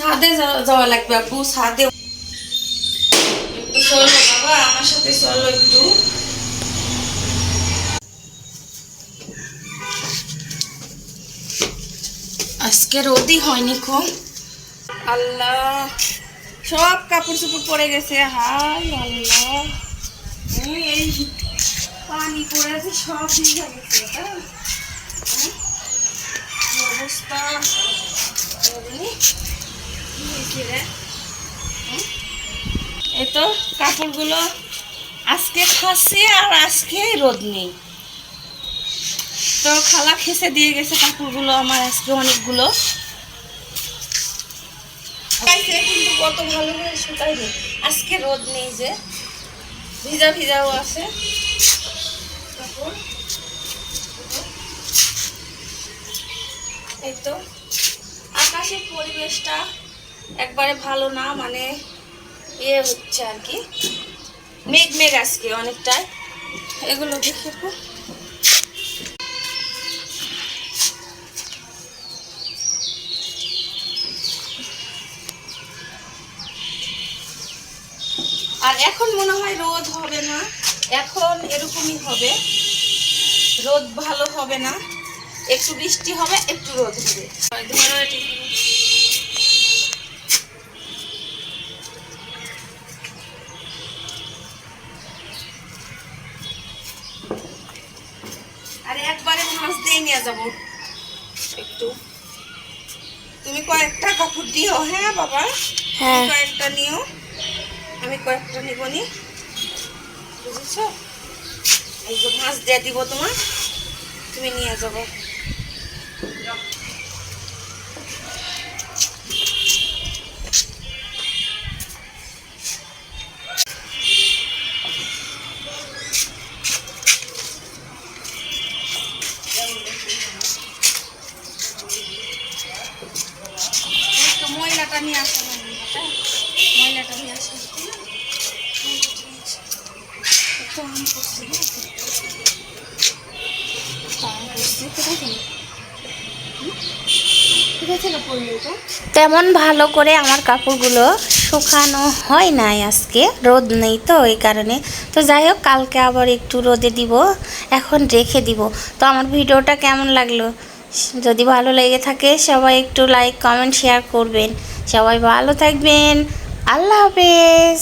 ছাদে যাওয়া লাগবে আপু, ছাদে একটু চলো বাবা, আমার সাথে চলো একটু। আজকে রোদই হয়নি খুব। আল্লাহ, সব কাপড় চোপড় পড়ে গেছে। হাই আল্লাহ, এই পানি পড়েছে, সব ভিজে গেছে। অবস্থা এই তো কাপড়গুলো আজকে খাচ্ছে, আর আজকে রোদ নেই। তো খালা খেসে দিয়ে গেছে কাপড়গুলো আমার আজকে অনেকগুলো। কিন্তু কত ভালো করে শুকায়নি, আজকে রোদ নেই যে ভিজা ভিজাও আছে কাপড়। এই তো আকাশের পরিবেশটা একবারে ভালো না, মানে ইয়ে হচ্ছে আর কি, মেঘ মেঘ আজকে অনেকটাই। এগুলো দেখে আর এখন মনে হয় রোদ হবে না, এখন এরকমই হবে, রোদ ভালো হবে না, একটু বৃষ্টি হবে, একটু রোদ হবে। আর একবারে মাছ দিয়ে নিয়ে যাবো একটু। তুমি কয়েকটা কাপড় দিও। হ্যাঁ বাবা, হ্যাঁ কয়েকটা নিও, আমি কয়েকটা নিব নি, বুঝেছ? এই যে মাছ দিয়ে দিব তোমার, তুমি নিয়ে যাবো। ময়লাটা নিয়ে আসো, ময়লাটা নিয়ে আসো। তেমন ভালো করে আমার কাপড়গুলো শুকানো হয় নাই, আজকে রোদ নেই তো এই কারণে। তো যাই হোক, কালকে আবার একটু রোদে দিব, এখন রেখে দিব। তো আমার ভিডিওটা কেমন লাগলো, যদি ভালো লেগে থাকে সবাই একটু লাইক কমেন্ট শেয়ার করবেন। সবাই ভালো থাকবেন, আল্লাহ হাফেজ।